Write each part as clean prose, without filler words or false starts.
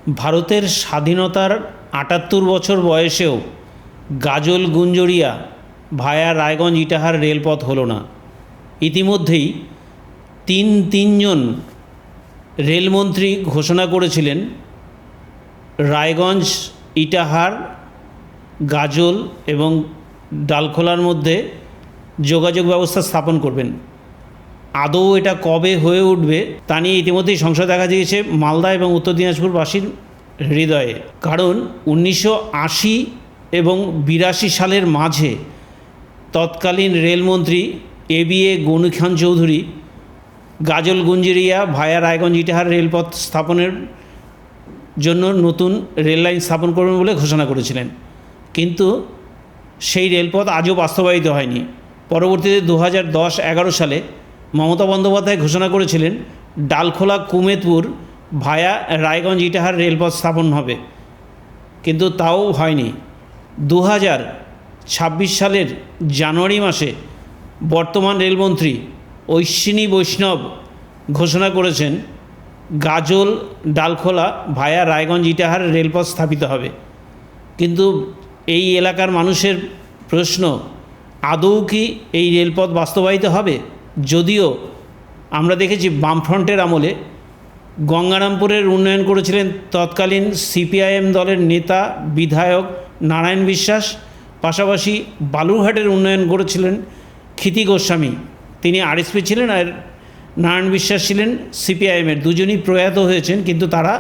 ভারতের স্বাধীনতার ৭৮ বছর বয়সেও গাজল গুঞ্জরিয়া ভায়া রায়গঞ্জ ইটাহার রেলপথ হলো না। ইতিমধ্যেই তিনজন রেলমন্ত্রী ঘোষণা করেছিলেন রায়গঞ্জ ইটাহার গাজল এবং ডালখোলার মধ্যে যোগাযোগ ব্যবস্থা স্থাপন করবেন। আদৌ এটা কবে হয়ে উঠবে তা নিয়ে ইতিমধ্যেই সংশয় দেখা দিয়েছে মালদা এবং উত্তর দিনাজপুরবাসীর হৃদয়ে। কারণ 1980 এবং 82 সালের মাঝে তৎকালীন রেলমন্ত্রী ABA গনি খান চৌধুরী গাজল গুঞ্জরিয়া ভায়া রায়গঞ্জ ইটাহার রেলপথ স্থাপনের জন্য নতুন রেল লাইন স্থাপন করবেন বলে ঘোষণা করেছিলেন, কিন্তু সেই রেলপথ আজও বাস্তবায়িত হয়নি। পরবর্তীতে 2010-11 সালে মমতা বন্দ্যোপাধ্যায় ঘোষণা করেছিলেন ডালখোলা কুমেদপুর ভায়া রায়গঞ্জ ইটাহার রেলপথ স্থাপন হবে, কিন্তু তাও হয়নি। 2026 সালের জানুয়ারি মাসে বর্তমান রেলমন্ত্রী অশ্বিনী বৈষ্ণব ঘোষণা করেছেন গাজল ডালখোলা ভায়া রায়গঞ্জ ইটাহার রেলপথ স্থাপিত হবে। কিন্তু এই এলাকার মানুষের প্রশ্ন, আদৌ কি এই রেলপথ বাস্তবায়িত হবে? যদিও আমরা দেখেছি বামফ্রন্টের আমলে গঙ্গারামপুরের উন্নয়ন করেছিলেন তৎকালীন CPIM দলের নেতা বিধায়ক নারায়ণ বিশ্বাস, পাশাপাশি বালুরঘাটের উন্নয়ন করেছিলেন ক্ষিতি গোস্বামী, তিনি RSP ছিলেন, আর নারায়ণ বিশ্বাস ছিলেন CPIM-এর। দুজনই প্রয়াত হয়েছেন, কিন্তু তারা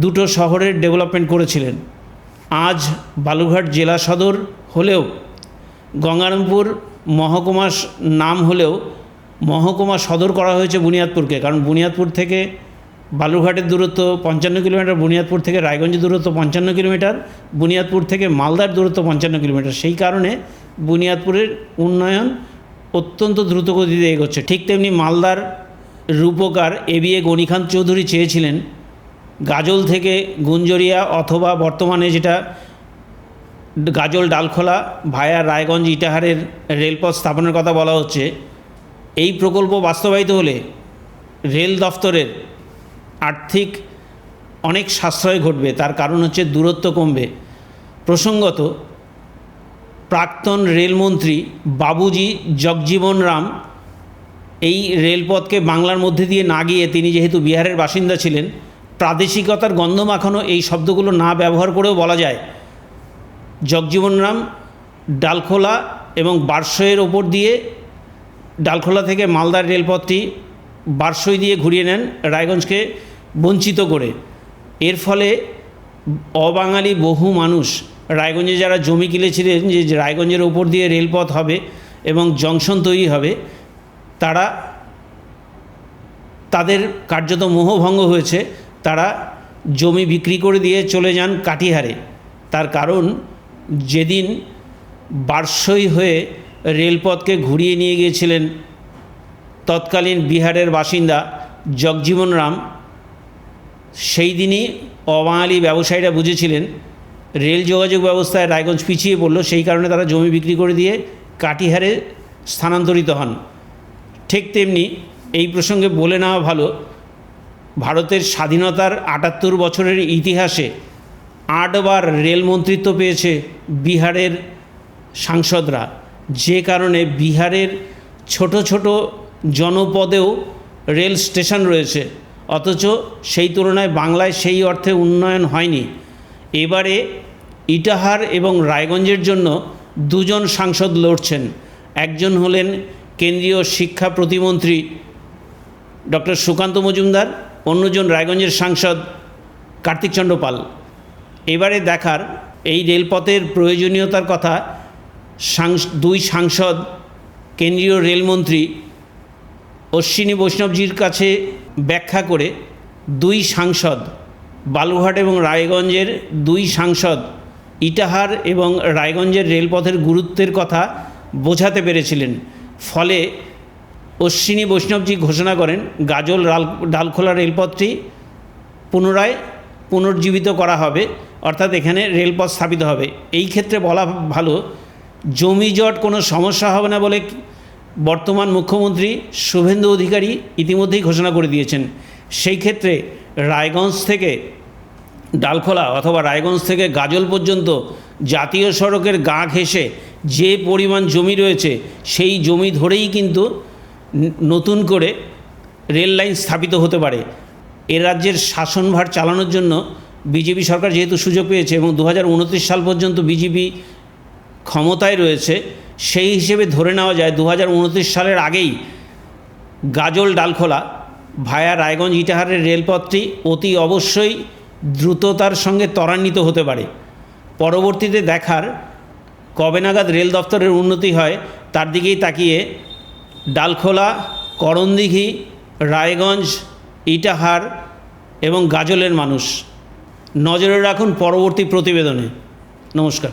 দুটো শহরের ডেভেলপমেন্ট করেছিলেন। আজ বালুরঘাট জেলা সদর হলেও গঙ্গারামপুর মহকুমার নাম হলেও মহকুমা সদর করা হয়েছে বুনিয়াদপুরকে, কারণ বুনিয়াদপুর থেকে বালুরঘাটের দূরত্ব 55 কিলোমিটার, বুনিয়াদপুর থেকে রায়গঞ্জের দূরত্ব 55 কিলোমিটার, বুনিয়াদপুর থেকে মালদার দূরত্ব 55 কিলোমিটার। সেই কারণে বুনিয়াদপুরের উন্নয়ন অত্যন্ত দ্রুতগতিতে এগোচ্ছে। ঠিক তেমনি মালদার রূপকার ABA গনি খান চৌধুরী চেয়েছিলেন গাজল থেকে গুঞ্জরিয়া অথবা বর্তমানে যেটা গাজল ডালখোলা ভায়া রায়গঞ্জ ইটাহারের রেলপথ স্থাপনের কথা বলা হচ্ছে, এই প্রকল্প বাস্তবায়িত হলে রেল দফতরের আর্থিক অনেক সাশ্রয় ঘটবে। তার কারণ হচ্ছে দূরত্ব কমবে। প্রসঙ্গত, প্রাক্তন রেলমন্ত্রী বাবুজি জগজীবন রাম এই রেলপথকে বাংলার মধ্যে দিয়ে না গিয়ে, তিনি যেহেতু বিহারের বাসিন্দা ছিলেন, প্রাদেশিকতার গন্ধ মাখানো এই শব্দগুলো না ব্যবহার করেও বলা যায় জগজীবন রাম ডালখোলা এবং বারসইয়ের ওপর দিয়ে ডালখোলা থেকে মালদার রেলপথটি বারসই দিয়ে ঘুরিয়ে নেন রায়গঞ্জকে বঞ্চিত করে। এর ফলে অবাঙালি বহু মানুষ রায়গঞ্জে যারা জমি কিনেছিলেন যে রায়গঞ্জের ওপর দিয়ে রেলপথ হবে এবং জংশন তৈরি হবে, তাদের কার্যত মোহভঙ্গ হয়েছে। তারা জমি বিক্রি করে দিয়ে চলে যান কাটিহারে। তার কারণ যেদিন বারসই হয়ে রেলপথকে ঘুরিয়ে নিয়ে গিয়েছিলেন তৎকালীন বিহারের বাসিন্দা জগজীবন রাম, সেই দিনই অবাঙালি ব্যবসায়ীরা বুঝেছিলেন রেল যোগাযোগ ব্যবস্থায় রায়গঞ্জ পিছিয়ে পড়ল, সেই কারণে তারা জমি বিক্রি করে দিয়ে কাটিহারে স্থানান্তরিত হন। ঠিক তেমনি এই প্রসঙ্গে বলে নেওয়া ভালো, ভারতের স্বাধীনতার ৭৮ বছরের ইতিহাসে 8 বার রেল মন্ত্রিত্ব পেয়েছে বিহারের সাংসদরা, যে কারণে বিহারের ছোট ছোট জনপদেও রেল স্টেশন রয়েছে, অথচ সেই তুলনায় বাংলায় সেই অর্থে উন্নয়ন হয়নি। এবারে ইটাহার এবং রায়গঞ্জের জন্য দুজন সাংসদ লড়ছেন। একজন হলেন কেন্দ্রীয় শিক্ষা প্রতিমন্ত্রী ডক্টর সুকান্ত মজুমদার, অন্যজন রায়গঞ্জের সাংসদ কার্তিক চন্দ্র পাল। এবারে দেখার এই রেলপথের প্রয়োজনীয়তার কথা দুই সাংসদ কেন্দ্রীয় রেলমন্ত্রী অশ্বিনী বৈষ্ণবজির কাছে ব্যাখ্যা করে দুই সাংসদ বালুরঘাট এবং রায়গঞ্জের দুই সাংসদ ইটাহার এবং রায়গঞ্জের রেলপথের গুরুত্বের কথা বোঝাতে পেরেছিলেন। ফলে অশ্বিনী বৈষ্ণবজি ঘোষণা করেন গাজল ডালখোলা রেলপথটি পুনর্জীবিত করা হবে, অর্থাৎ এখানে রেলপথ স্থাপিত হবে। এই ক্ষেত্রে বলা ভালো, জমিজট কোনো সমস্যা হবে না বলে বর্তমান মুখ্যমন্ত্রী শুভেন্দু অধিকারী ইতিমধ্যেই ঘোষণা করে দিয়েছেন। সেই ক্ষেত্রে রায়গঞ্জ থেকে ডালখোলা অথবা রায়গঞ্জ থেকে গাজল পর্যন্ত জাতীয় সড়কের গা ঘেঁষে যে পরিমাণ জমি রয়েছে সেই জমি ধরেই কিন্তু নতুন করে রেল লাইন স্থাপিত হতে পারে। এ রাজ্যের শাসনভার চালানোর জন্য বিজেপি সরকার যেহেতু সুযোগ পেয়েছে এবং 2029 সাল পর্যন্ত বিজেপি ক্ষমতায় রয়েছে, সেই হিসেবে ধরে নেওয়া যায় 2029 সালের আগেই গাজল ডালখোলা ভায়া রায়গঞ্জ ইটাহারের রেলপথটি অতি অবশ্যই দ্রুততার সঙ্গে ত্বরান্বিত হতে পারে। পরবর্তীতে দেখার কবে নাগাদ রেল দপ্তরের উন্নতি হয় তার দিকেই তাকিয়ে ডালখোলা, করণদিঘি, রায়গঞ্জ, ইটাহার এবং গাজলের মানুষ। নজরে রাখুন পরবর্তী প্রতিবেদনে। নমস্কার।